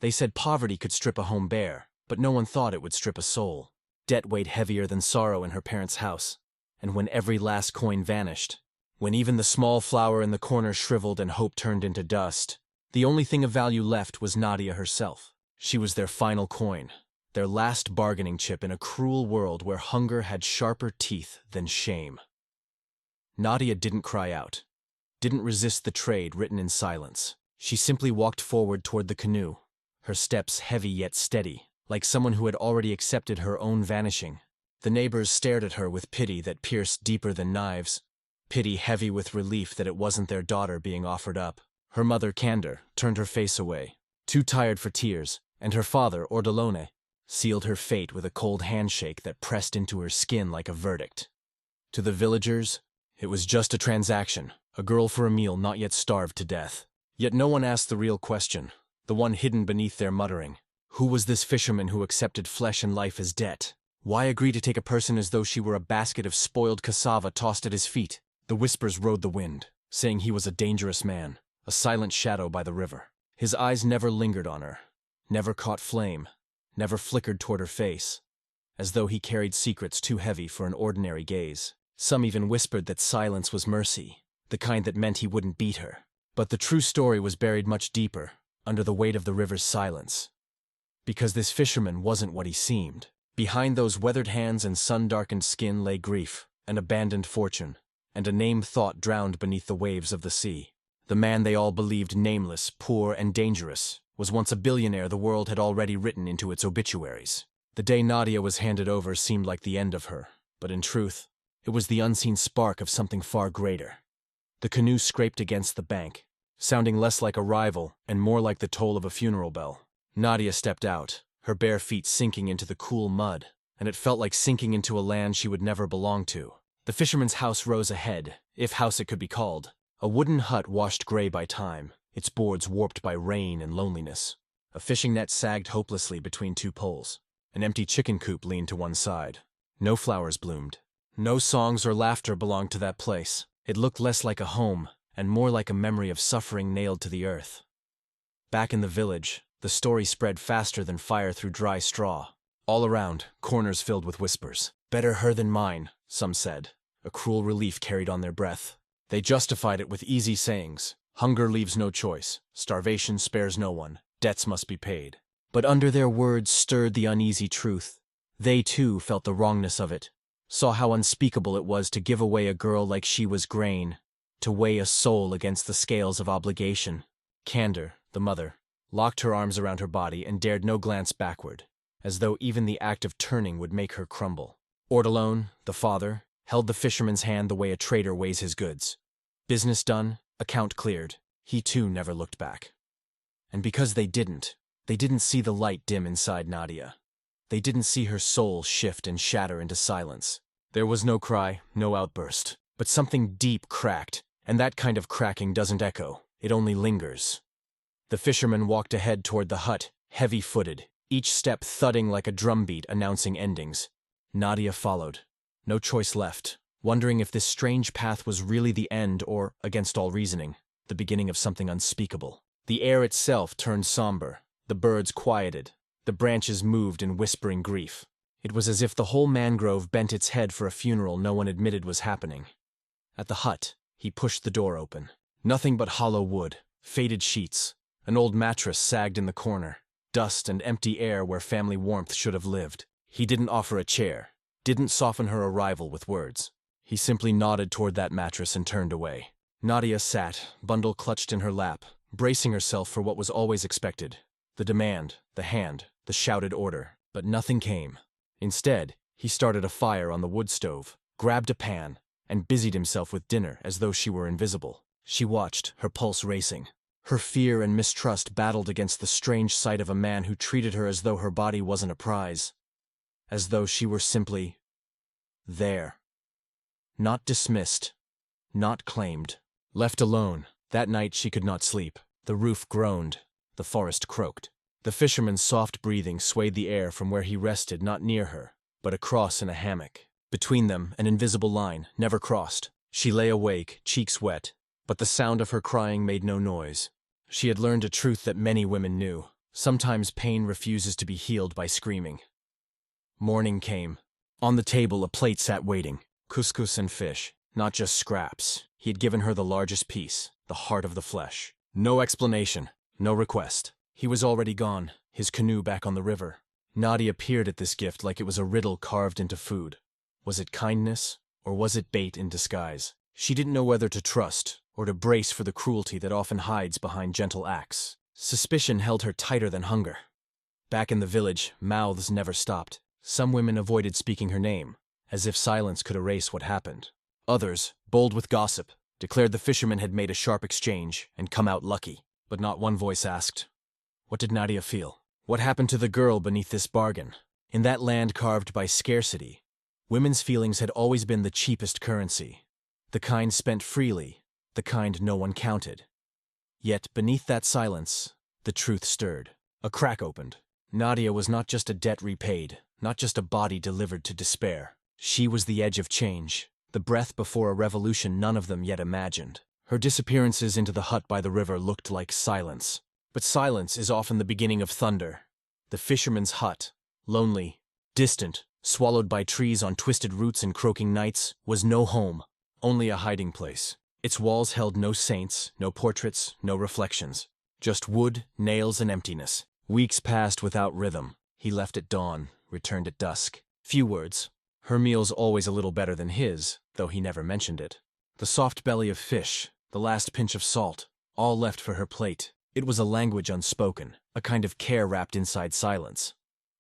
They said poverty could strip a home bare, but no one thought it would strip a soul. Debt weighed heavier than sorrow in her parents' house, and when every last coin vanished, when even the small flower in the corner shriveled and hope turned into dust, the only thing of value left was Nadia herself. She was their final coin, their last bargaining chip in a cruel world where hunger had sharper teeth than shame. Nadia didn't cry out, didn't resist the trade written in silence. She simply walked forward toward the canoe, her steps heavy yet steady, like someone who had already accepted her own vanishing. The neighbors stared at her with pity that pierced deeper than knives, pity heavy with relief that it wasn't their daughter being offered up. Her mother, Candor, turned her face away, too tired for tears, and her father, Ordolone, sealed her fate with a cold handshake that pressed into her skin like a verdict. To the villagers, it was just a transaction, a girl for a meal not yet starved to death. Yet no one asked the real question, the one hidden beneath their muttering. Who was this fisherman who accepted flesh and life as debt? Why agree to take a person as though she were a basket of spoiled cassava tossed at his feet? The whispers rode the wind, saying he was a dangerous man, a silent shadow by the river. His eyes never lingered on her, never caught flame, never flickered toward her face, as though he carried secrets too heavy for an ordinary gaze. Some even whispered that silence was mercy, the kind that meant he wouldn't beat her. But the true story was buried much deeper, under the weight of the river's silence. Because this fisherman wasn't what he seemed. Behind those weathered hands and sun-darkened skin lay grief, an abandoned fortune, and a name thought drowned beneath the waves of the sea. The man they all believed nameless, poor, and dangerous was once a billionaire the world had already written into its obituaries. The day Nadia was handed over seemed like the end of her, but in truth, it was the unseen spark of something far greater. The canoe scraped against the bank, sounding less like a rival and more like the toll of a funeral bell. Nadia stepped out, her bare feet sinking into the cool mud, and it felt like sinking into a land she would never belong to. The fisherman's house rose ahead, if house it could be called, a wooden hut washed gray by time, its boards warped by rain and loneliness. A fishing net sagged hopelessly between two poles. An empty chicken coop leaned to one side. No flowers bloomed. No songs or laughter belonged to that place. It looked less like a home, and more like a memory of suffering nailed to the earth. Back in the village, the story spread faster than fire through dry straw. All around, corners filled with whispers. Better her than mine, some said. A cruel relief carried on their breath. They justified it with easy sayings. Hunger leaves no choice. Starvation spares no one. Debts must be paid. But under their words stirred the uneasy truth. They too felt the wrongness of it. Saw how unspeakable it was to give away a girl like she was grain, to weigh a soul against the scales of obligation. Candor, the mother, locked her arms around her body and dared no glance backward, as though even the act of turning would make her crumble. Ordolone, the father, held the fisherman's hand the way a trader weighs his goods. Business done, account cleared. He too never looked back. And because they didn't see the light dim inside Nadia. They didn't see her soul shift and shatter into silence. There was no cry, no outburst, but something deep cracked, and that kind of cracking doesn't echo, it only lingers. The fisherman walked ahead toward the hut, heavy-footed, each step thudding like a drumbeat announcing endings. Nadia followed, no choice left, wondering if this strange path was really the end or, against all reasoning, the beginning of something unspeakable. The air itself turned somber, the birds quieted, the branches moved in whispering grief. It was as if the whole mangrove bent its head for a funeral no one admitted was happening. At the hut, he pushed the door open. Nothing but hollow wood, faded sheets, an old mattress sagged in the corner, dust and empty air where family warmth should have lived. He didn't offer a chair, didn't soften her arrival with words. He simply nodded toward that mattress and turned away. Nadia sat, bundle clutched in her lap, bracing herself for what was always expected. The demand, the hand, the shouted order, but nothing came. Instead, he started a fire on the wood stove, grabbed a pan, and busied himself with dinner as though she were invisible. She watched, her pulse racing. Her fear and mistrust battled against the strange sight of a man who treated her as though her body wasn't a prize. As though she were simply there. Not dismissed, not claimed. Left alone, that night she could not sleep. The roof groaned, the forest croaked. The fisherman's soft breathing swayed the air from where he rested not near her, but across in a hammock. Between them, an invisible line, never crossed. She lay awake, cheeks wet, but the sound of her crying made no noise. She had learned a truth that many women knew. Sometimes pain refuses to be healed by screaming. Morning came. On the table, a plate sat waiting. Couscous and fish, not just scraps. He had given her the largest piece, the heart of the flesh. No explanation, no request. He was already gone, his canoe back on the river. Nadia peered at this gift like it was a riddle carved into food. Was it kindness, or was it bait in disguise? She didn't know whether to trust, or to brace for the cruelty that often hides behind gentle acts. Suspicion held her tighter than hunger. Back in the village, mouths never stopped. Some women avoided speaking her name, as if silence could erase what happened. Others, bold with gossip, declared the fisherman had made a sharp exchange and come out lucky. But not one voice asked, what did Nadia feel? What happened to the girl beneath this bargain? In that land carved by scarcity, women's feelings had always been the cheapest currency. The kind spent freely, the kind no one counted. Yet, beneath that silence, the truth stirred. A crack opened. Nadia was not just a debt repaid, not just a body delivered to despair. She was the edge of change, the breath before a revolution none of them yet imagined. Her disappearances into the hut by the river looked like silence. But silence is often the beginning of thunder. The fisherman's hut, lonely, distant, swallowed by trees on twisted roots and croaking nights, was no home, only a hiding place. Its walls held no saints, no portraits, no reflections. Just wood, nails, and emptiness. Weeks passed without rhythm. He left at dawn, returned at dusk. Few words. Her meals always a little better than his, though he never mentioned it. The soft belly of fish, the last pinch of salt, all left for her plate. It was a language unspoken, a kind of care wrapped inside silence.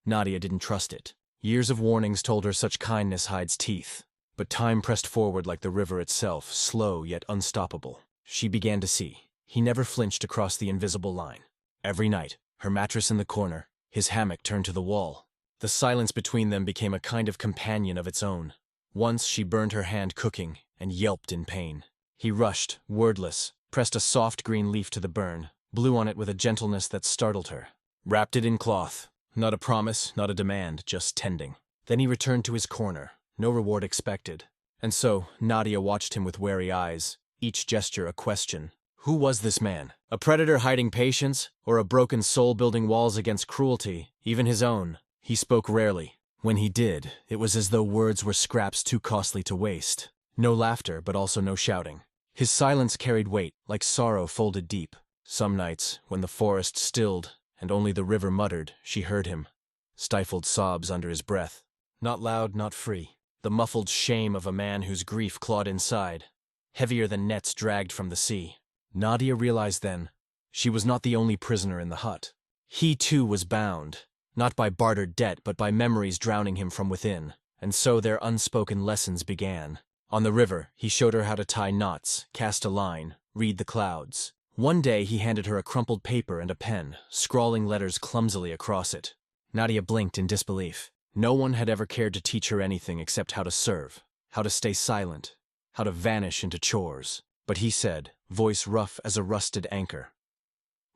Nadia didn't trust it. Years of warnings told her such kindness hides teeth. But time pressed forward like the river itself, slow yet unstoppable. She began to see. He never flinched across the invisible line. Every night, her mattress in the corner, his hammock turned to the wall. The silence between them became a kind of companion of its own. Once she burned her hand cooking and yelped in pain. He rushed, wordless, pressed a soft green leaf to the burn, blew on it with a gentleness that startled her. Wrapped it in cloth. Not a promise, not a demand, just tending. Then he returned to his corner, no reward expected. And so, Nadia watched him with wary eyes, each gesture a question. Who was this man? A predator hiding patience, or a broken soul building walls against cruelty, even his own? He spoke rarely. When he did, it was as though words were scraps too costly to waste. No laughter, but also no shouting. His silence carried weight, like sorrow folded deep. Some nights, when the forest stilled, and only the river muttered, she heard him. Stifled sobs under his breath. Not loud, not free. The muffled shame of a man whose grief clawed inside, heavier than nets dragged from the sea. Nadia realized then, she was not the only prisoner in the hut. He too was bound, not by bartered debt but by memories drowning him from within. And so their unspoken lessons began. On the river, he showed her how to tie knots, cast a line, read the clouds. One day he handed her a crumpled paper and a pen, scrawling letters clumsily across it. Nadia blinked in disbelief. No one had ever cared to teach her anything except how to serve, how to stay silent, how to vanish into chores. But he said, voice rough as a rusted anchor,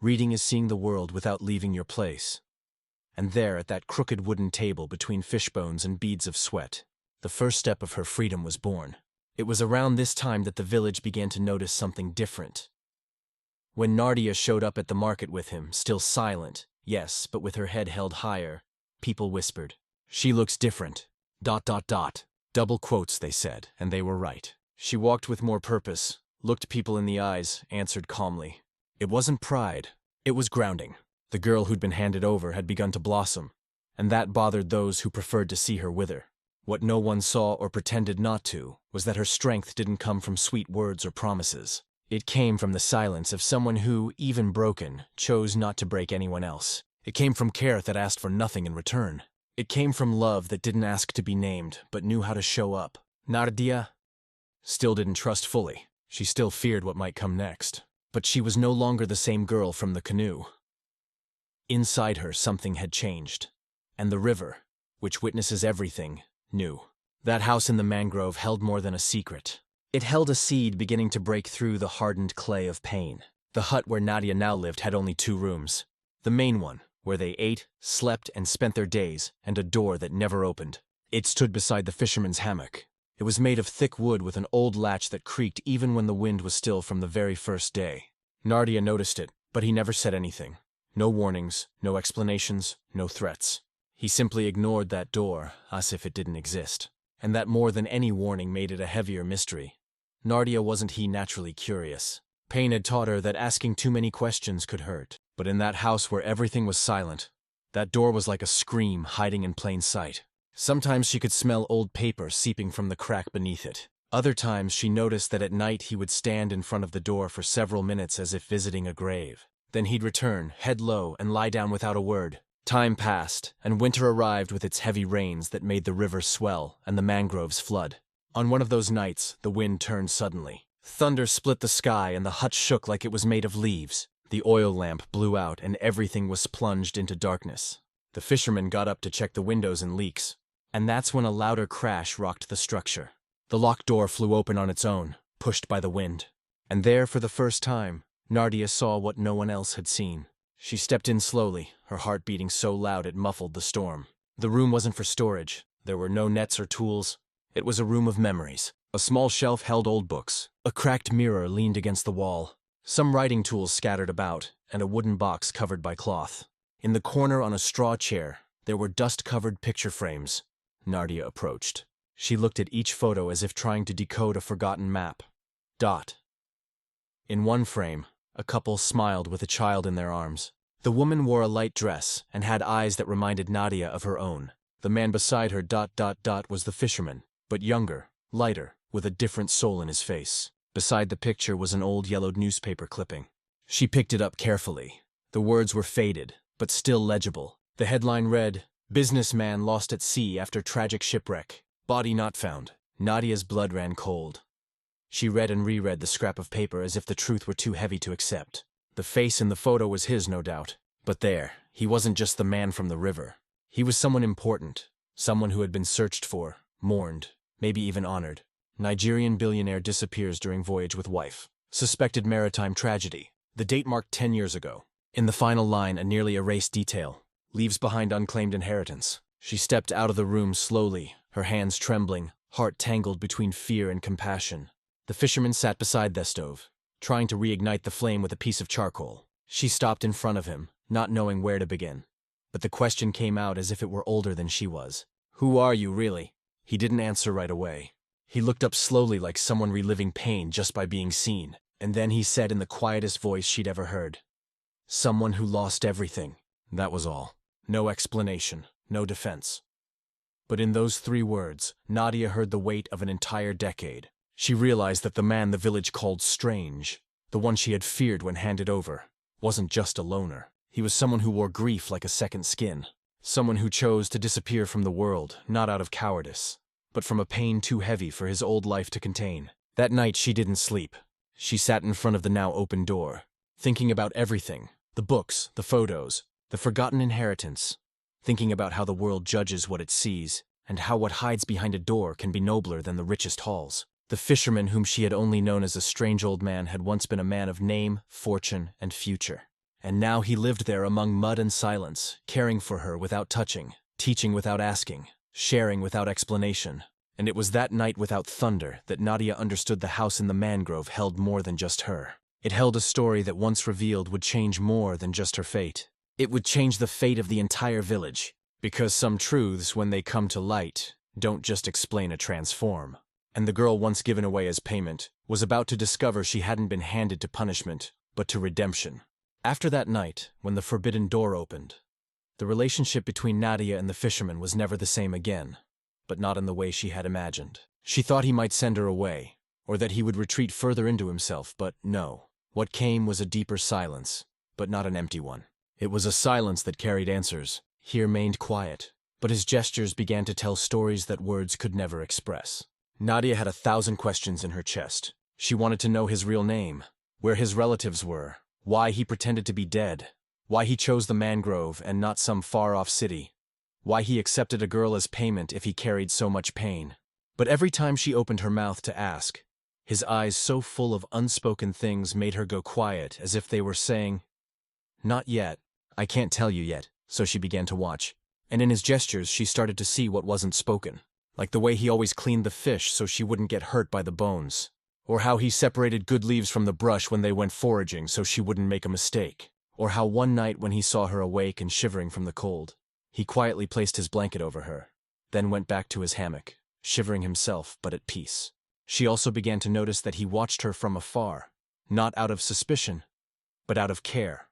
reading is seeing the world without leaving your place. And there, at that crooked wooden table between fishbones and beads of sweat, the first step of her freedom was born. It was around this time that the village began to notice something different. When Nadia showed up at the market with him, still silent, yes, but with her head held higher, people whispered, "She looks different. ... Double quotes, they said, and they were right. She walked with more purpose, looked people in the eyes, answered calmly. It wasn't pride, it was grounding. The girl who'd been handed over had begun to blossom, and that bothered those who preferred to see her wither. What no one saw or pretended not to was that her strength didn't come from sweet words or promises. It came from the silence of someone who, even broken, chose not to break anyone else. It came from care that asked for nothing in return. It came from love that didn't ask to be named, but knew how to show up. Nadia still didn't trust fully. She still feared what might come next. But she was no longer the same girl from the canoe. Inside her, something had changed. And the river, which witnesses everything, knew. That house in the mangrove held more than a secret. It held a seed beginning to break through the hardened clay of pain. The hut where Nadia now lived had only 2 rooms. The main one, where they ate, slept, and spent their days, and a door that never opened. It stood beside the fisherman's hammock. It was made of thick wood with an old latch that creaked even when the wind was still from the very first day. Nadia noticed it, but he never said anything. No warnings, no explanations, no threats. He simply ignored that door, as if it didn't exist. And that more than any warning made it a heavier mystery. Nardia wasn't he naturally curious. Pain had taught her that asking too many questions could hurt. But in that house where everything was silent, that door was like a scream hiding in plain sight. Sometimes she could smell old paper seeping from the crack beneath it. Other times she noticed that at night he would stand in front of the door for several minutes as if visiting a grave. Then he'd return, head low, and lie down without a word. Time passed, and winter arrived with its heavy rains that made the river swell and the mangroves flood. On one of those nights, the wind turned suddenly. Thunder split the sky and the hut shook like it was made of leaves. The oil lamp blew out and everything was plunged into darkness. The fisherman got up to check the windows and leaks. And that's when a louder crash rocked the structure. The locked door flew open on its own, pushed by the wind. And there, for the first time, Nardia saw what no one else had seen. She stepped in slowly, her heart beating so loud it muffled the storm. The room wasn't for storage. There were no nets or tools. It was a room of memories. A small shelf held old books. A cracked mirror leaned against the wall. Some writing tools scattered about, and a wooden box covered by cloth. In the corner on a straw chair, there were dust-covered picture frames. Nardia approached. She looked at each photo as if trying to decode a forgotten map. In one frame, a couple smiled with a child in their arms. The woman wore a light dress and had eyes that reminded Nadia of her own. The man beside her was the fisherman, but younger, lighter, with a different soul in his face. Beside the picture was an old yellowed newspaper clipping. She picked it up carefully. The words were faded, but still legible. The headline read, "Businessman lost at sea after tragic shipwreck. Body not found." Nadia's blood ran cold. She read and reread the scrap of paper as if the truth were too heavy to accept. The face in the photo was his, no doubt. But there, he wasn't just the man from the river. He was someone important, someone who had been searched for, mourned, maybe even honored. Nigerian billionaire disappears during voyage with wife. Suspected maritime tragedy. The date marked 10 years ago. In the final line, a nearly erased detail. Leaves behind unclaimed inheritance. She stepped out of the room slowly, her hands trembling, heart tangled between fear and compassion. The fisherman sat beside the stove, trying to reignite the flame with a piece of charcoal. She stopped in front of him, not knowing where to begin. But the question came out as if it were older than she was. "Who are you, really?" He didn't answer right away. He looked up slowly like someone reliving pain just by being seen. And then he said in the quietest voice she'd ever heard, "Someone who lost everything." That was all. No explanation, no defense. But in those 3 words, Nadia heard the weight of an entire decade. She realized that the man the village called strange, the one she had feared when handed over, wasn't just a loner. He was someone who wore grief like a second skin. Someone who chose to disappear from the world, not out of cowardice, but from a pain too heavy for his old life to contain. That night she didn't sleep. She sat in front of the now open door, thinking about everything, the books, the photos, the forgotten inheritance, thinking about how the world judges what it sees, and how what hides behind a door can be nobler than the richest halls. The fisherman whom she had only known as a strange old man had once been a man of name, fortune, and future. And now he lived there among mud and silence, caring for her without touching, teaching without asking, sharing without explanation. And it was that night without thunder that Nadia understood the house in the mangrove held more than just her. It held a story that once revealed would change more than just her fate. It would change the fate of the entire village. Because some truths, when they come to light, don't just explain or transform. And the girl once given away as payment was about to discover she hadn't been handed to punishment, but to redemption. After that night, when the forbidden door opened, the relationship between Nadia and the fisherman was never the same again, but not in the way she had imagined. She thought he might send her away, or that he would retreat further into himself, but no. What came was a deeper silence, but not an empty one. It was a silence that carried answers. He remained quiet, but his gestures began to tell stories that words could never express. Nadia had 1,000 questions in her chest. She wanted to know his real name, where his relatives were, why he pretended to be dead, why he chose the mangrove and not some far-off city, why he accepted a girl as payment if he carried so much pain. But every time she opened her mouth to ask, his eyes so full of unspoken things made her go quiet as if they were saying, "Not yet, I can't tell you yet." So she began to watch, and in his gestures she started to see what wasn't spoken. Like the way he always cleaned the fish so she wouldn't get hurt by the bones. Or how he separated good leaves from the brush when they went foraging so she wouldn't make a mistake. Or how one night when he saw her awake and shivering from the cold, he quietly placed his blanket over her, then went back to his hammock, shivering himself but at peace. She also began to notice that he watched her from afar, not out of suspicion, but out of care,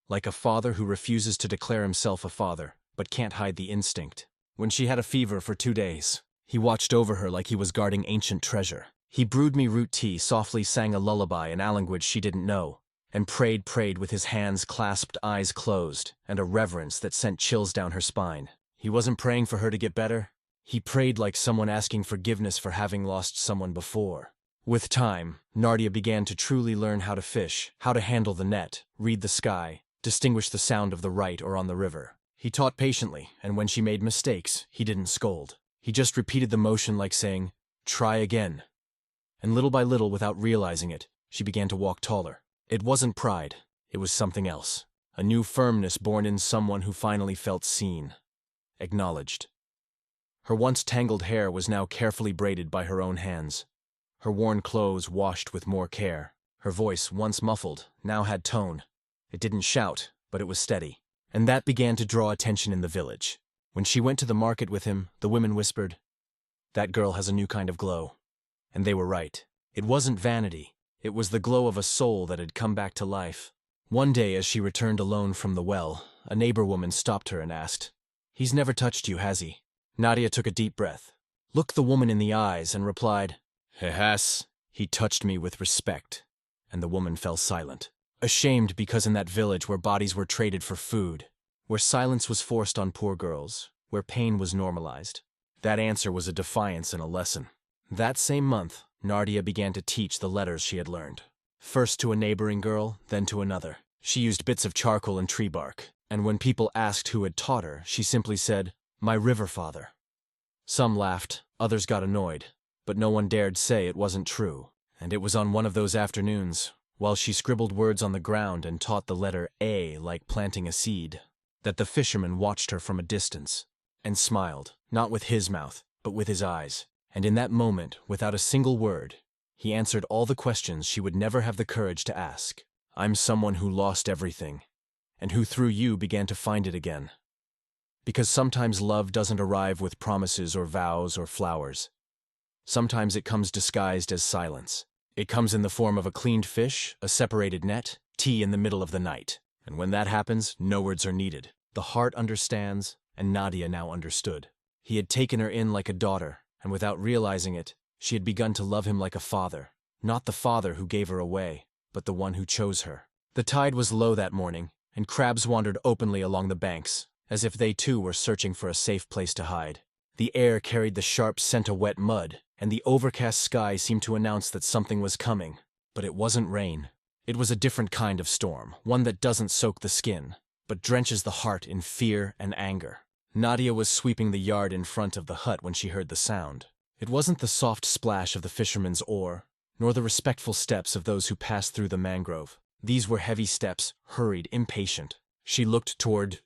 like a father who refuses to declare himself a father, but can't hide the instinct. When she had a fever for 2 days, he watched over her like he was guarding ancient treasure. He brewed me root tea, softly sang a lullaby in a language she didn't know, and prayed with his hands clasped, eyes closed, and a reverence that sent chills down her spine. He wasn't praying for her to get better. He prayed like someone asking forgiveness for having lost someone before. With time, Nardia began to truly learn how to fish, how to handle the net, read the sky, distinguish the sound of the right or on the river. He taught patiently, and when she made mistakes, he didn't scold. He just repeated the motion like saying, "Try again." And little by little, without realizing it, she began to walk taller. It wasn't pride, it was something else. A new firmness born in someone who finally felt seen, acknowledged. Her once tangled hair was now carefully braided by her own hands. Her worn clothes washed with more care. Her voice, once muffled, now had tone. It didn't shout, but it was steady. And that began to draw attention in the village. When she went to the market with him, the women whispered, "That girl has a new kind of glow." And they were right. It wasn't vanity. It was the glow of a soul that had come back to life. One day, as she returned alone from the well, a neighbor woman stopped her and asked, "He's never touched you, has he?" Nadia took a deep breath, looked the woman in the eyes, and replied, "He has. He touched me with respect." And the woman fell silent, ashamed because in that village where bodies were traded for food, where silence was forced on poor girls, where pain was normalized, that answer was a defiance and a lesson. That same month, Nardia began to teach the letters she had learned. First to a neighboring girl, then to another. She used bits of charcoal and tree bark, and when people asked who had taught her, she simply said, "My river father." Some laughed, others got annoyed, but no one dared say it wasn't true. And it was on one of those afternoons, while she scribbled words on the ground and taught the letter A like planting a seed, that the fisherman watched her from a distance and smiled, not with his mouth, but with his eyes. And in that moment, without a single word, he answered all the questions she would never have the courage to ask. "I'm someone who lost everything, and who through you began to find it again." Because sometimes love doesn't arrive with promises or vows or flowers. Sometimes it comes disguised as silence. It comes in the form of a cleaned fish, a separated net, tea in the middle of the night. And when that happens, no words are needed. The heart understands, and Nadia now understood. He had taken her in like a daughter, and without realizing it, she had begun to love him like a father. Not the father who gave her away, but the one who chose her. The tide was low that morning, and crabs wandered openly along the banks, as if they too were searching for a safe place to hide. The air carried the sharp scent of wet mud, and the overcast sky seemed to announce that something was coming. But it wasn't rain. It was a different kind of storm, one that doesn't soak the skin, but drenches the heart in fear and anger. Nadia was sweeping the yard in front of the hut when she heard the sound. It wasn't the soft splash of the fisherman's oar, nor the respectful steps of those who passed through the mangrove. These were heavy steps, hurried, impatient. She looked toward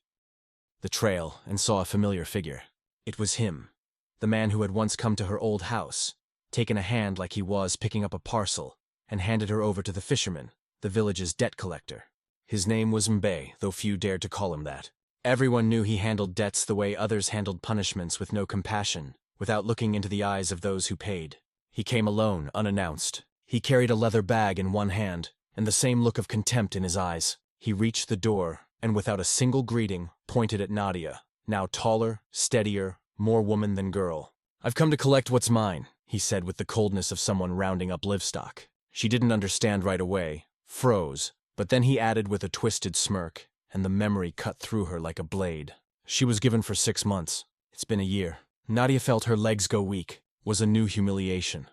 the trail and saw a familiar figure. It was him, the man who had once come to her old house, taken a hand like he was picking up a parcel, and handed her over to the fisherman, the village's debt collector. His name was Mbe, though few dared to call him that. Everyone knew he handled debts the way others handled punishments, with no compassion, without looking into the eyes of those who paid. He came alone, unannounced. He carried a leather bag in one hand, and the same look of contempt in his eyes. He reached the door, and without a single greeting, pointed at Nadia, now taller, steadier, more woman than girl. "I've come to collect what's mine," he said with the coldness of someone rounding up livestock. She didn't understand right away, froze, but then he added with a twisted smirk, and the memory cut through her like a blade. "She was given for 6 months. It's been a year." Nadia felt her legs go weak, was a new humiliation.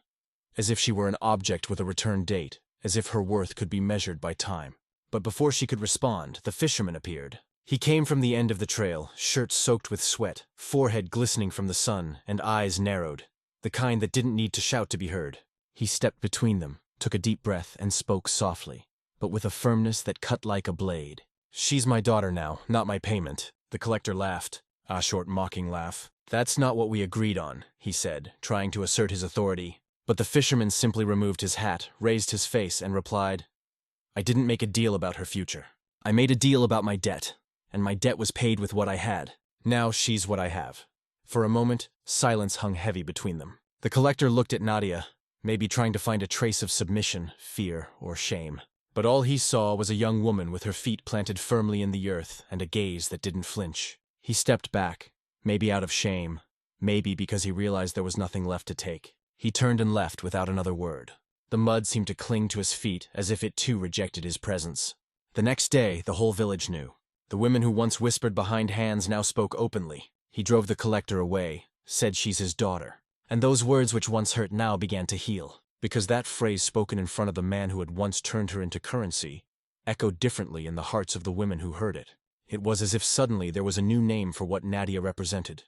As if she were an object with a return date, as if her worth could be measured by time. But before she could respond, the fisherman appeared. He came from the end of the trail, shirt soaked with sweat, forehead glistening from the sun, and eyes narrowed, the kind that didn't need to shout to be heard. He stepped between them, took a deep breath, and spoke softly, but with a firmness that cut like a blade. "She's my daughter now, not my payment." The collector laughed, a short mocking laugh. "That's not what we agreed on," he said, trying to assert his authority. But the fisherman simply removed his hat, raised his face, and replied, "I didn't make a deal about her future. I made a deal about my debt, and my debt was paid with what I had. Now she's what I have." For a moment, silence hung heavy between them. The collector looked at Nadia, maybe trying to find a trace of submission, fear, or shame. But all he saw was a young woman with her feet planted firmly in the earth and a gaze that didn't flinch. He stepped back, maybe out of shame, maybe because he realized there was nothing left to take. He turned and left without another word. The mud seemed to cling to his feet as if it too rejected his presence. The next day, the whole village knew. The women who once whispered behind hands now spoke openly. He drove the collector away, said she's his daughter. And those words which once hurt now began to heal, because that phrase spoken in front of the man who had once turned her into currency echoed differently in the hearts of the women who heard it. It was as if suddenly there was a new name for what Nadia represented: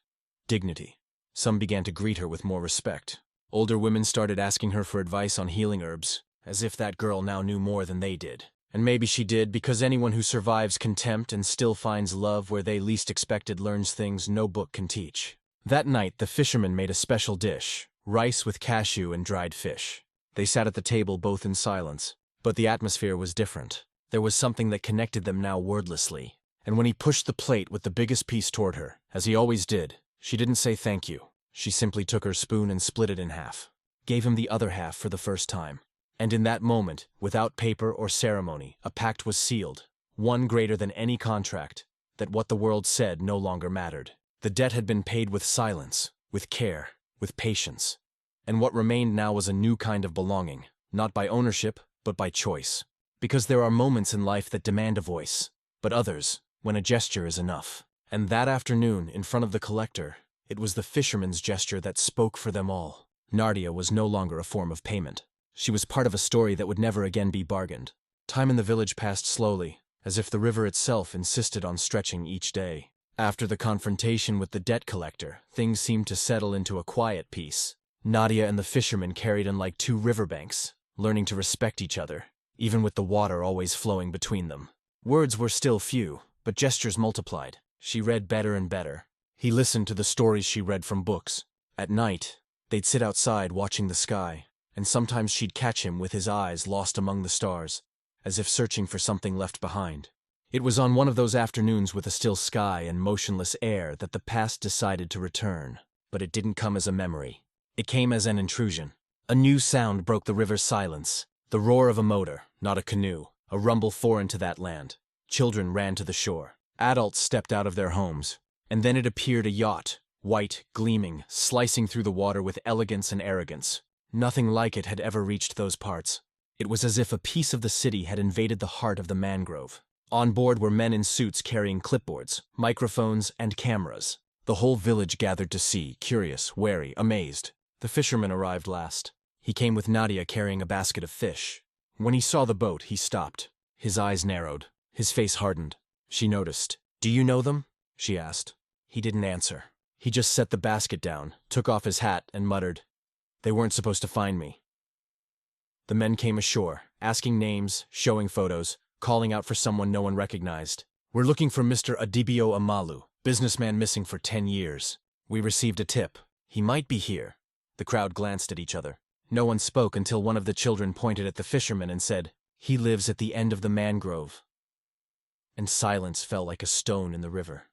dignity. Some began to greet her with more respect. Older women started asking her for advice on healing herbs, as if that girl now knew more than they did. And maybe she did, because anyone who survives contempt and still finds love where they least expected learns things no book can teach. That night, the fisherman made a special dish: rice with cashew and dried fish. They sat at the table both in silence, but the atmosphere was different. There was something that connected them now wordlessly. And when he pushed the plate with the biggest piece toward her, as he always did, she didn't say thank you. She simply took her spoon and split it in half, gave him the other half for the first time. And in that moment, without paper or ceremony, a pact was sealed, one greater than any contract, that what the world said no longer mattered. The debt had been paid with silence, with care, with patience. And what remained now was a new kind of belonging, not by ownership, but by choice. Because there are moments in life that demand a voice, but others, when a gesture is enough. And that afternoon, in front of the collector, it was the fisherman's gesture that spoke for them all. Nadia was no longer a form of payment. She was part of a story that would never again be bargained. Time in the village passed slowly, as if the river itself insisted on stretching each day. After the confrontation with the debt collector, things seemed to settle into a quiet peace. Nadia and the fisherman carried on like two riverbanks, learning to respect each other, even with the water always flowing between them. Words were still few, but gestures multiplied. She read better and better. He listened to the stories she read from books. At night, they'd sit outside watching the sky, and sometimes she'd catch him with his eyes lost among the stars, as if searching for something left behind. It was on one of those afternoons with a still sky and motionless air that the past decided to return. But it didn't come as a memory. It came as an intrusion. A new sound broke the river's silence. The roar of a motor, not a canoe, a rumble foreign to that land. Children ran to the shore. Adults stepped out of their homes. And then it appeared, a yacht, white, gleaming, slicing through the water with elegance and arrogance. Nothing like it had ever reached those parts. It was as if a piece of the city had invaded the heart of the mangrove. On board were men in suits carrying clipboards, microphones, and cameras. The whole village gathered to see, curious, wary, amazed. The fisherman arrived last. He came with Nadia carrying a basket of fish. When he saw the boat, he stopped. His eyes narrowed. His face hardened. She noticed. "Do you know them?" she asked. He didn't answer. He just set the basket down, took off his hat, and muttered, "They weren't supposed to find me." The men came ashore, asking names, showing photos, calling out for someone no one recognized. "We're looking for Mr. Adibio Amalu, businessman missing for 10 years. We received a tip. He might be here." The crowd glanced at each other. No one spoke until one of the children pointed at the fisherman and said, "He lives at the end of the mangrove." And silence fell like a stone in the river.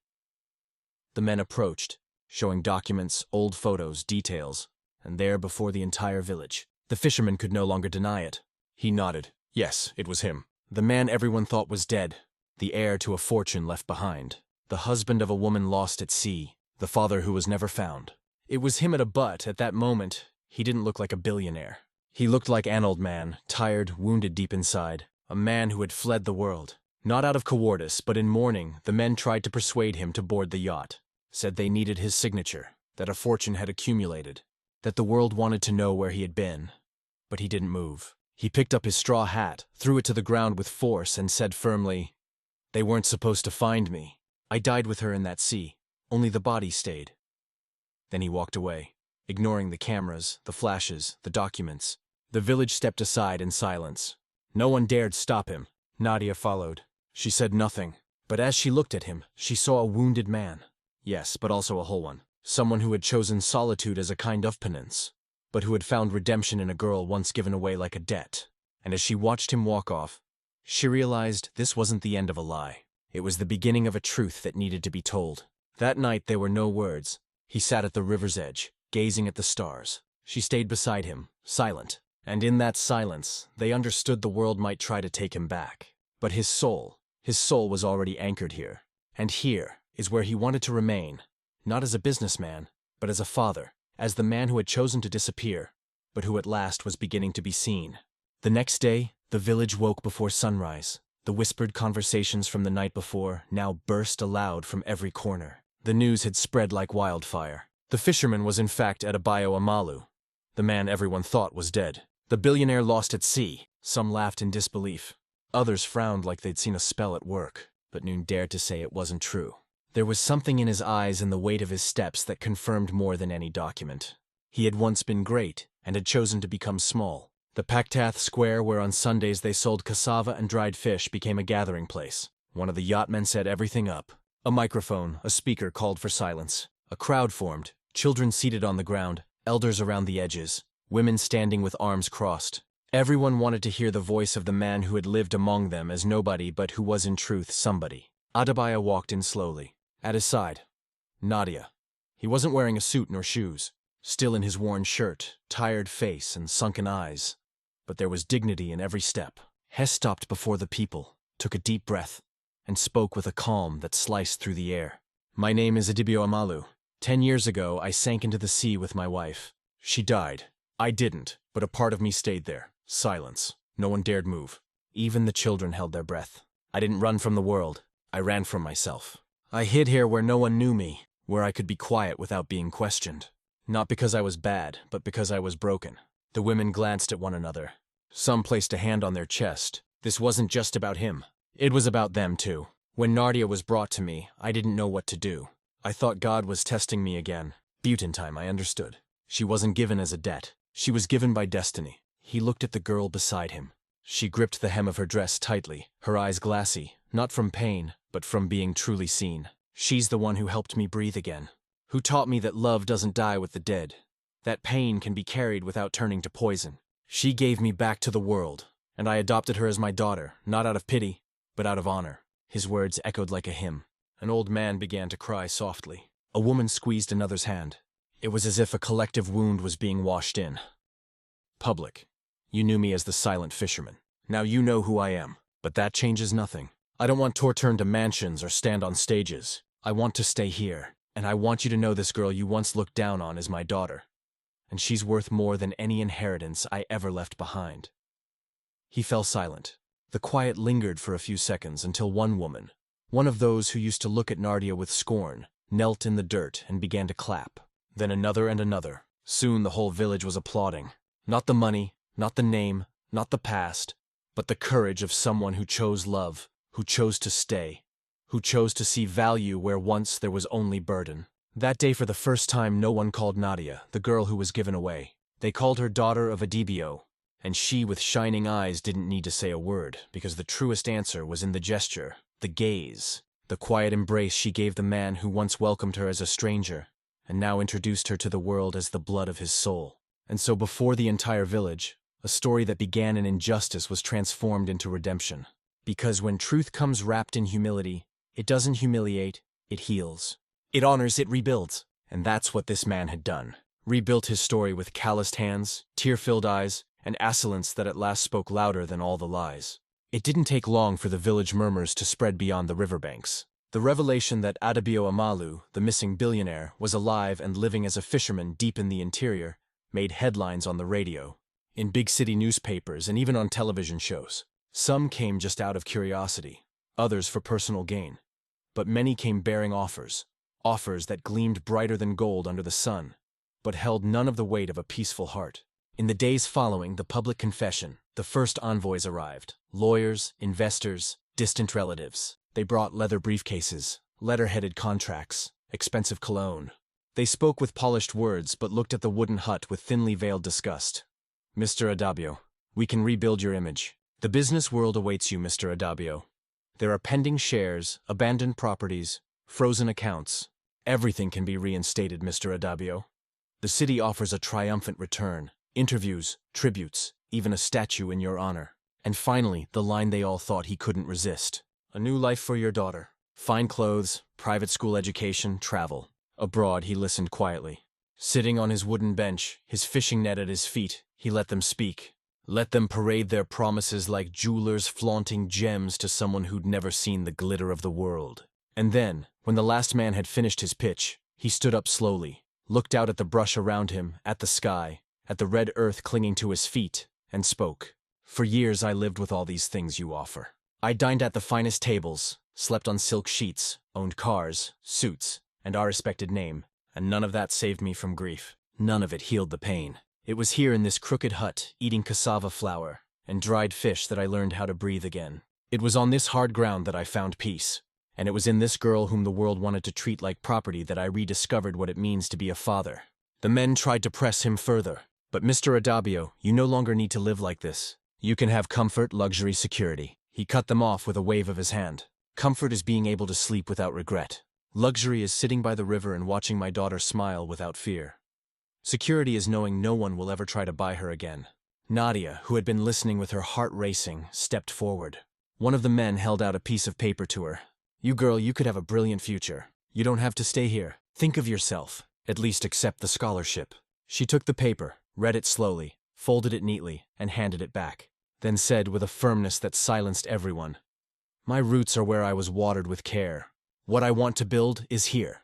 The men approached, showing documents, old photos, details, and there before the entire village. The fisherman could no longer deny it. He nodded. Yes, it was him. The man everyone thought was dead, the heir to a fortune left behind, the husband of a woman lost at sea, the father who was never found. It was him but at that moment, he didn't look like a billionaire. He looked like an old man, tired, wounded deep inside, a man who had fled the world. Not out of cowardice, but in mourning, the men tried to persuade him to board the yacht, said they needed his signature, that a fortune had accumulated, that the world wanted to know where he had been. But he didn't move. He picked up his straw hat, threw it to the ground with force, and said firmly, "They weren't supposed to find me. I died with her in that sea. Only the body stayed." Then he walked away, ignoring the cameras, the flashes, the documents. The village stepped aside in silence. No one dared stop him. Nadia followed. She said nothing, but as she looked at him, she saw a wounded man. Yes, but also a whole one. Someone who had chosen solitude as a kind of penance, but who had found redemption in a girl once given away like a debt. And as she watched him walk off, She realized this wasn't the end of a lie. It was the beginning of a truth that needed to be told. That night there were no words. He sat at the river's edge, gazing at the stars. She stayed beside him, silent. And in that silence, they understood the world might try to take him back. But his soul was already anchored here. And here is where he wanted to remain, not as a businessman, but as a father, as the man who had chosen to disappear, but who at last was beginning to be seen. The next day, the village woke before sunrise. The whispered conversations from the night before now burst aloud from every corner. The news had spread like wildfire. The fisherman was in fact Adebayo Amalu. The man everyone thought was dead. The billionaire lost at sea. Some laughed in disbelief. Others frowned like they'd seen a spell at work, but Noon dared to say it wasn't true. There was something in his eyes and the weight of his steps that confirmed more than any document. He had once been great and had chosen to become small. The Paktath Square, where on Sundays they sold cassava and dried fish, became a gathering place. One of the yachtmen set everything up. A microphone, a speaker called for silence. A crowd formed, children seated on the ground, elders around the edges, women standing with arms crossed. Everyone wanted to hear the voice of the man who had lived among them as nobody but who was in truth somebody. Adebayo walked in slowly. At his side, Nadia. He wasn't wearing a suit nor shoes, still in his worn shirt, tired face and sunken eyes. But there was dignity in every step. Hess stopped before the people, took a deep breath, and spoke with a calm that sliced through the air. My name is Adebayo Amalu. 10 years ago, I sank into the sea with my wife. She died. I didn't, but a part of me stayed there. Silence. No one dared move. Even the children held their breath. I didn't run from the world. I ran from myself. I hid here where no one knew me, where I could be quiet without being questioned. Not because I was bad, but because I was broken. The women glanced at one another. Some placed a hand on their chest. This wasn't just about him. It was about them, too. When Nadia was brought to me, I didn't know what to do. I thought God was testing me again. Butane time, I understood. She wasn't given as a debt. She was given by destiny. He looked at the girl beside him. She gripped the hem of her dress tightly, her eyes glassy, not from pain, but from being truly seen. She's the one who helped me breathe again, who taught me that love doesn't die with the dead, that pain can be carried without turning to poison. She gave me back to the world, and I adopted her as my daughter, not out of pity, but out of honor. His words echoed like a hymn. An old man began to cry softly. A woman squeezed another's hand. It was as if a collective wound was being washed in. Public. You knew me as the silent fisherman. Now you know who I am, but that changes nothing. I don't want to return to mansions or stand on stages. I want to stay here, and I want you to know this girl you once looked down on is my daughter. And she's worth more than any inheritance I ever left behind. He fell silent. The quiet lingered for a few seconds until one woman, one of those who used to look at Nadia with scorn, knelt in the dirt and began to clap. Then another and another. Soon the whole village was applauding. Not the money, not the name, not the past, but the courage of someone who chose love, who chose to stay, who chose to see value where once there was only burden. That day for the first time no one called Nadia, the girl who was given away. They called her daughter of Adebayo, and she with shining eyes didn't need to say a word, because the truest answer was in the gesture, the gaze, the quiet embrace she gave the man who once welcomed her as a stranger, and now introduced her to the world as the blood of his soul. And so before the entire village, a story that began in injustice was transformed into redemption. Because when truth comes wrapped in humility, it doesn't humiliate, it heals. It honors, it rebuilds. And that's what this man had done. Rebuilt his story with calloused hands, tear-filled eyes, and assailants that at last spoke louder than all the lies. It didn't take long for the village murmurs to spread beyond the riverbanks. The revelation that Adebayo Amalu, the missing billionaire, was alive and living as a fisherman deep in the interior, made headlines on the radio, in big city newspapers, and even on television shows. Some came just out of curiosity, others for personal gain. But many came bearing offers that gleamed brighter than gold under the sun, but held none of the weight of a peaceful heart. In the days following the public confession, the first envoys arrived. Lawyers, investors, distant relatives. They brought leather briefcases, letter-headed contracts, expensive cologne. They spoke with polished words but looked at the wooden hut with thinly veiled disgust. Mr. Adebayo, we can rebuild your image. The business world awaits you, Mr. Adebayo. There are pending shares, abandoned properties, frozen accounts. Everything can be reinstated, Mr. Adebayo. The city offers a triumphant return, interviews, tributes, even a statue in your honor. And finally, the line they all thought he couldn't resist. A new life for your daughter. Fine clothes, private school education, travel. Abroad, he listened quietly. Sitting on his wooden bench, his fishing net at his feet, he let them speak. Let them parade their promises like jewelers flaunting gems to someone who'd never seen the glitter of the world. And then, when the last man had finished his pitch, he stood up slowly, looked out at the brush around him, at the sky, at the red earth clinging to his feet, and spoke. For years I lived with all these things you offer. I dined at the finest tables, slept on silk sheets, owned cars, suits, and our respected name, and none of that saved me from grief. None of it healed the pain. It was here in this crooked hut, eating cassava flour and dried fish, that I learned how to breathe again. It was on this hard ground that I found peace, and it was in this girl whom the world wanted to treat like property that I rediscovered what it means to be a father. The men tried to press him further, but Mr. Adabio, you no longer need to live like this. You can have comfort, luxury, security. He cut them off with a wave of his hand. Comfort is being able to sleep without regret. Luxury is sitting by the river and watching my daughter smile without fear. Security is knowing no one will ever try to buy her again. Nadia, who had been listening with her heart racing, stepped forward. One of the men held out a piece of paper to her. You girl, you could have a brilliant future. You don't have to stay here. Think of yourself. At least accept the scholarship. She took the paper, read it slowly, folded it neatly, and handed it back. Then said with a firmness that silenced everyone, My roots are where I was watered with care. What I want to build is here.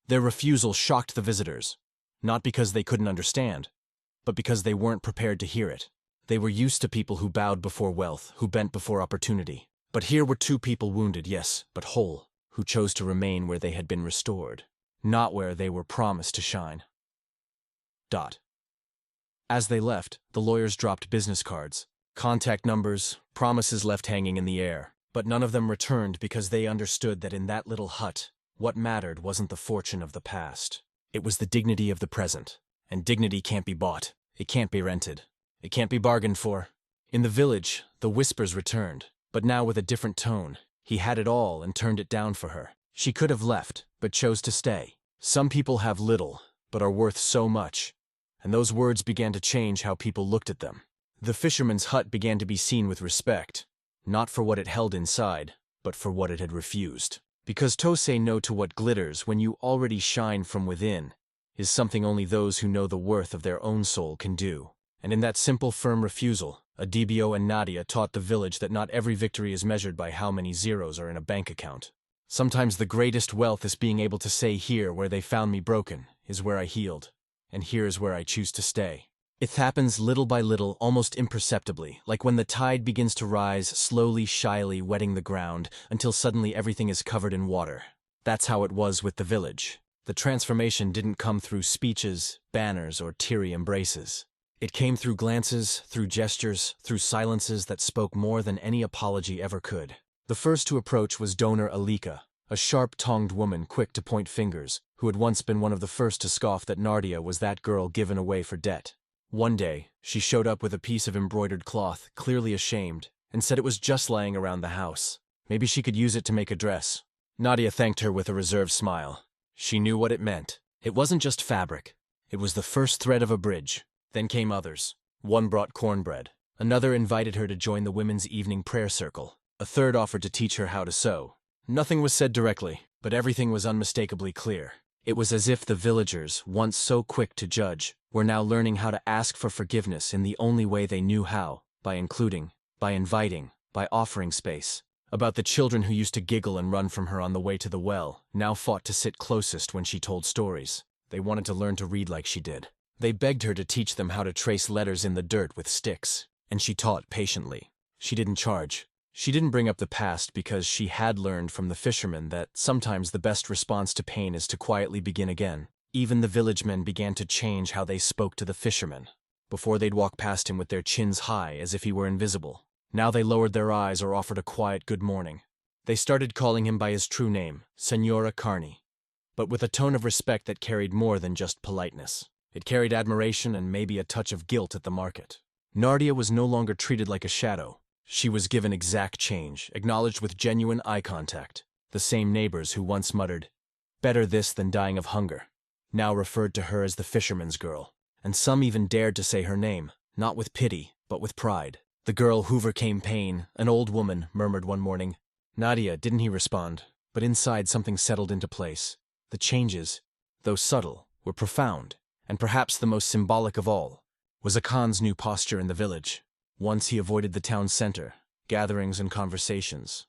Their refusal shocked the visitors, not because they couldn't understand, but because they weren't prepared to hear it. They were used to people who bowed before wealth, who bent before opportunity. But here were two people wounded, yes, but whole, who chose to remain where they had been restored, not where they were promised to shine. As they left, the lawyers dropped business cards, contact numbers, promises left hanging in the air, but none of them returned because they understood that in that little hut, what mattered wasn't the fortune of the past. It was the dignity of the present, and dignity can't be bought. It can't be rented. It can't be bargained for. In the village, the whispers returned, but now with a different tone. He had it all and turned it down for her. She could have left, but chose to stay. Some people have little, but are worth so much, and those words began to change how people looked at them. The fisherman's hut began to be seen with respect, not for what it held inside, but for what it had refused. Because to say no to what glitters when you already shine from within is something only those who know the worth of their own soul can do. And in that simple, firm refusal, Adibio and Nadia taught the village that not every victory is measured by how many zeros are in a bank account. Sometimes the greatest wealth is being able to say, here where they found me broken is where I healed, and here is where I choose to stay. It happens little by little, almost imperceptibly, like when the tide begins to rise, slowly, shyly wetting the ground, until suddenly everything is covered in water. That's how it was with the village. The transformation didn't come through speeches, banners, or teary embraces. It came through glances, through gestures, through silences that spoke more than any apology ever could. The first to approach was donor Alika, a sharp-tongued woman quick to point fingers, who had once been one of the first to scoff that Nadia was that girl given away for debt. One day, she showed up with a piece of embroidered cloth, clearly ashamed, and said it was just lying around the house. Maybe she could use it to make a dress. Nadia thanked her with a reserved smile. She knew what it meant. It wasn't just fabric. It was the first thread of a bridge. Then came others. One brought cornbread. Another invited her to join the women's evening prayer circle. A third offered to teach her how to sew. Nothing was said directly, but everything was unmistakably clear. It was as if the villagers, once so quick to judge, were now learning how to ask for forgiveness in the only way they knew how, by including, by inviting, by offering space. About the children who used to giggle and run from her on the way to the well, now fought to sit closest when she told stories. They wanted to learn to read like she did. They begged her to teach them how to trace letters in the dirt with sticks, and she taught patiently. She didn't charge. She didn't bring up the past because she had learned from the fisherman that sometimes the best response to pain is to quietly begin again. Even the village men began to change how they spoke to the fisherman. Before they'd walk past him with their chins high as if he were invisible. Now they lowered their eyes or offered a quiet good morning. They started calling him by his true name, Senora Carney, but with a tone of respect that carried more than just politeness. It carried admiration and maybe a touch of guilt at the market. Nadia was no longer treated like a shadow. She was given exact change, acknowledged with genuine eye contact. The same neighbors who once muttered, "Better this than dying of hunger," now referred to her as the fisherman's girl, and some even dared to say her name, not with pity, but with pride. The girl who overcame pain, an old woman, murmured one morning. Nadia, didn't he respond? But inside something settled into place. The changes, though subtle, were profound, and perhaps the most symbolic of all was Akan's new posture in the village. Once he avoided the town center, gatherings and conversations.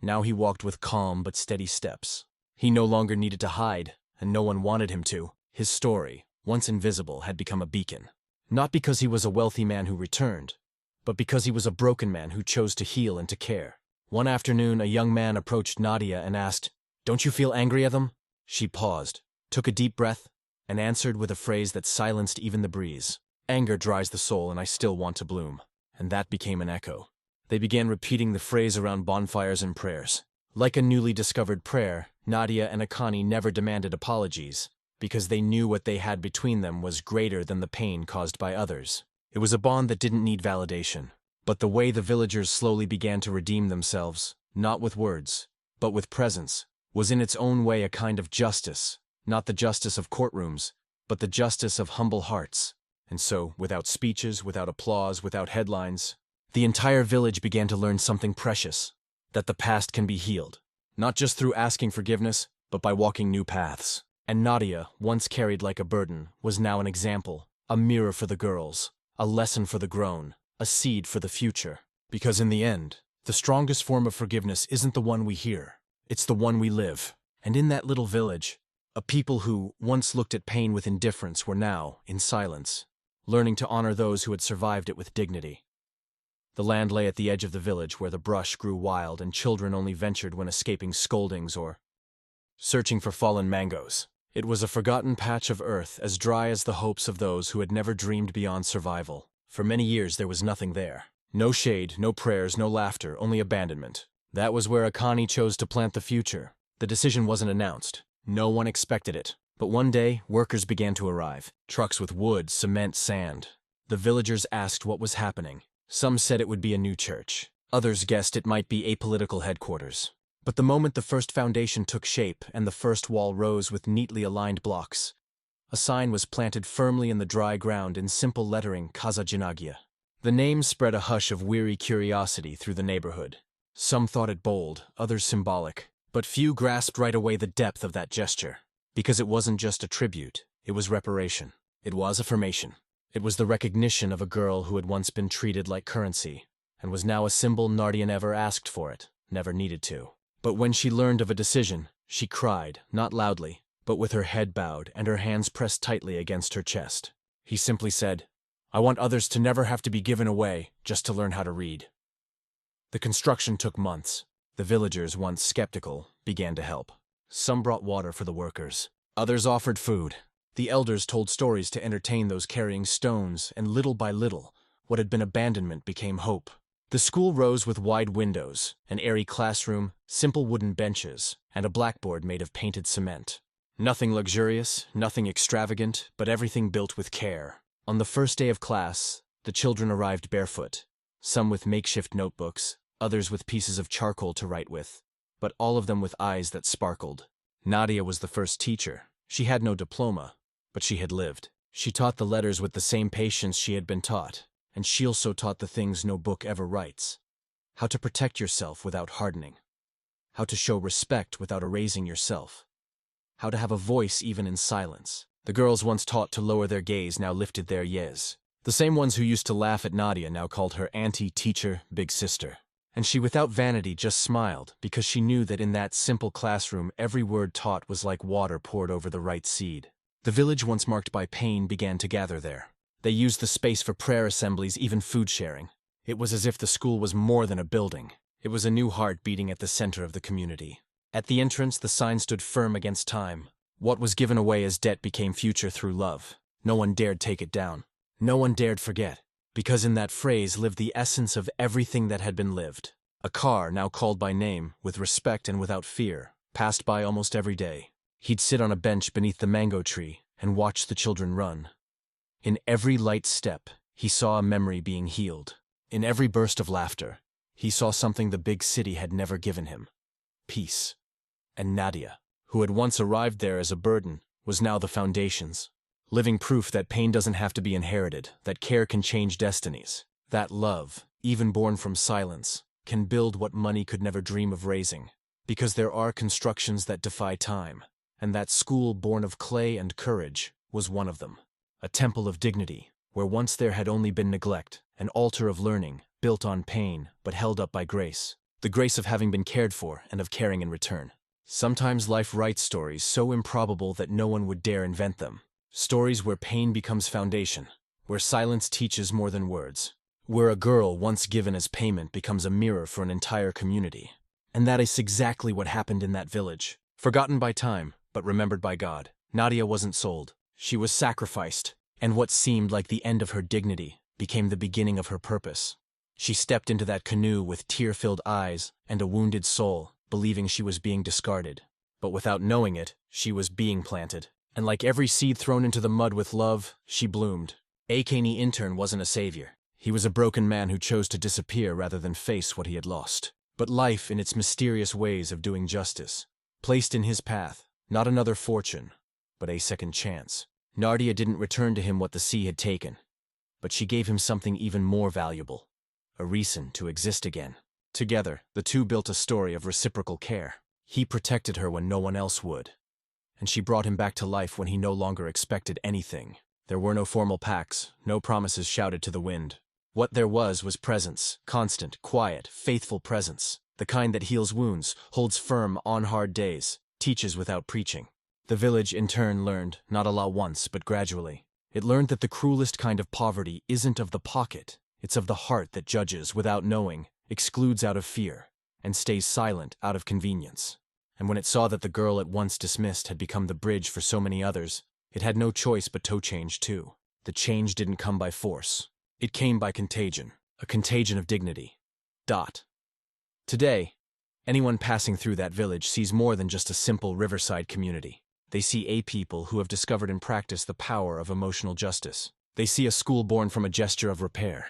Now he walked with calm but steady steps. He no longer needed to hide, and no one wanted him to. His story, once invisible, had become a beacon. Not because he was a wealthy man who returned, but because he was a broken man who chose to heal and to care. One afternoon, a young man approached Nadia and asked, "Don't you feel angry at them?" She paused, took a deep breath, and answered with a phrase that silenced even the breeze. "Anger dries the soul, and I still want to bloom." And that became an echo. They began repeating the phrase around bonfires and prayers. Like a newly discovered prayer, Nadia and Akani never demanded apologies, because they knew what they had between them was greater than the pain caused by others. It was a bond that didn't need validation. But the way the villagers slowly began to redeem themselves, not with words, but with presence, was in its own way a kind of justice, not the justice of courtrooms, but the justice of humble hearts. And so, without speeches, without applause, without headlines, the entire village began to learn something precious, that the past can be healed, not just through asking forgiveness, but by walking new paths. And Nadia, once carried like a burden, was now an example, a mirror for the girls, a lesson for the grown, a seed for the future. Because in the end, the strongest form of forgiveness isn't the one we hear, it's the one we live. And in that little village, a people who once looked at pain with indifference were now, in silence, learning to honor those who had survived it with dignity. The land lay at the edge of the village where the brush grew wild and children only ventured when escaping scoldings or searching for fallen mangoes. It was a forgotten patch of earth as dry as the hopes of those who had never dreamed beyond survival. For many years there was nothing there. No shade, no prayers, no laughter, only abandonment. That was where Akani chose to plant the future. The decision wasn't announced. No one expected it. But one day, workers began to arrive. Trucks with wood, cement, sand. The villagers asked what was happening. Some said it would be a new church. Others guessed it might be apolitical headquarters. But the moment the first foundation took shape and the first wall rose with neatly aligned blocks, a sign was planted firmly in the dry ground in simple lettering Kaza Jinagia. The name spread a hush of weary curiosity through the neighborhood. Some thought it bold, others symbolic, but few grasped right away the depth of that gesture. Because it wasn't just a tribute, it was reparation. It was affirmation. It was the recognition of a girl who had once been treated like currency, and was now a symbol Nadia never asked for it, never needed to. But when she learned of a decision, she cried, not loudly, but with her head bowed and her hands pressed tightly against her chest. He simply said, "I want others to never have to be given away just to learn how to read." The construction took months. The villagers, once skeptical, began to help. Some brought water for the workers. Others offered food. The elders told stories to entertain those carrying stones, and little by little, what had been abandonment became hope. The school rose with wide windows, an airy classroom, simple wooden benches, and a blackboard made of painted cement. Nothing luxurious, nothing extravagant, but everything built with care. On the first day of class, the children arrived barefoot, some with makeshift notebooks, others with pieces of charcoal to write with, but all of them with eyes that sparkled. Nadia was the first teacher. She had no diploma, but she had lived. She taught the letters with the same patience she had been taught, and she also taught the things no book ever writes. How to protect yourself without hardening. How to show respect without erasing yourself. How to have a voice even in silence. The girls once taught to lower their gaze now lifted their yes. The same ones who used to laugh at Nadia now called her auntie, teacher, big sister. And she without vanity just smiled because she knew that in that simple classroom every word taught was like water poured over the right seed. The village once marked by pain began to gather there. They used the space for prayer assemblies, even food sharing. It was as if the school was more than a building. It was a new heart beating at the center of the community. At the entrance, the sign stood firm against time. What was given away as debt became future through love. No one dared take it down. No one dared forget. Because in that phrase lived the essence of everything that had been lived. A car, now called by name, with respect and without fear, passed by almost every day. He'd sit on a bench beneath the mango tree and watch the children run. In every light step, he saw a memory being healed. In every burst of laughter, he saw something the big city had never given him. Peace. And Nadia, who had once arrived there as a burden, was now the foundations. Living proof that pain doesn't have to be inherited, that care can change destinies, that love, even born from silence, can build what money could never dream of raising. Because there are constructions that defy time, and that school born of clay and courage was one of them. A temple of dignity, where once there had only been neglect, an altar of learning, built on pain, but held up by grace. The grace of having been cared for and of caring in return. Sometimes life writes stories so improbable that no one would dare invent them. Stories where pain becomes foundation, where silence teaches more than words, where a girl once given as payment becomes a mirror for an entire community. And that is exactly what happened in that village. Forgotten by time, but remembered by God. Nadia wasn't sold. She was sacrificed, and what seemed like the end of her dignity became the beginning of her purpose. She stepped into that canoe with tear-filled eyes and a wounded soul, believing she was being discarded. But without knowing it, she was being planted. And like every seed thrown into the mud with love, she bloomed. Akani intern wasn't a savior. He was a broken man who chose to disappear rather than face what he had lost. But life, in its mysterious ways of doing justice, placed in his path not another fortune, but a second chance. Nadia didn't return to him what the sea had taken, but she gave him something even more valuable, a reason to exist again. Together, the two built a story of reciprocal care. He protected her when no one else would, and she brought him back to life when he no longer expected anything. There were no formal pacts, no promises shouted to the wind. What there was presence, constant, quiet, faithful presence, the kind that heals wounds, holds firm on hard days, teaches without preaching. The village, in turn, learned, not all at once, but gradually. It learned that the cruelest kind of poverty isn't of the pocket, it's of the heart that judges without knowing, excludes out of fear, and stays silent out of convenience. And when it saw that the girl it once dismissed had become the bridge for so many others, it had no choice but to change too. The change didn't come by force. It came by contagion, a contagion of dignity. Today, anyone passing through that village sees more than just a simple riverside community. They see a people who have discovered in practice the power of emotional justice. They see a school born from a gesture of repair.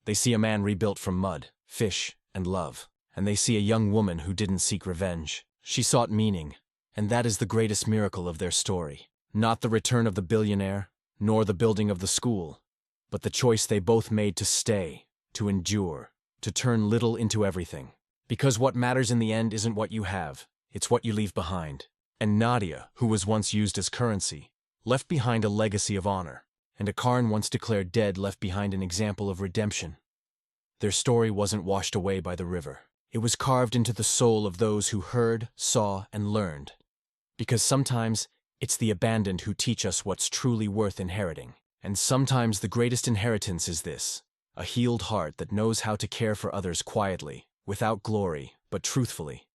They see a man rebuilt from mud, fish, and love. And they see a young woman who didn't seek revenge. She sought meaning, and that is the greatest miracle of their story. Not the return of the billionaire, nor the building of the school, but the choice they both made to stay, to endure, to turn little into everything. Because what matters in the end isn't what you have, it's what you leave behind. And Nadia, who was once used as currency, left behind a legacy of honor, and a Karn once declared dead left behind an example of redemption. Their story wasn't washed away by the river. It was carved into the soul of those who heard, saw, and learned. Because sometimes it's the abandoned who teach us what's truly worth inheriting. And sometimes the greatest inheritance is this, a healed heart that knows how to care for others quietly, without glory, but truthfully.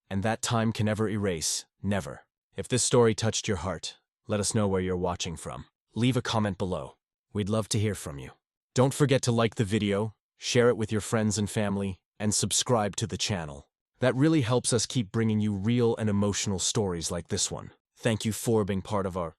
And that time can never erase, never. If this story touched your heart, let us know where you're watching from. Leave a comment below. We'd love to hear from you. Don't forget to like the video, share it with your friends and family, and subscribe to the channel. That really helps us keep bringing you real and emotional stories like this one. Thank you for being part of our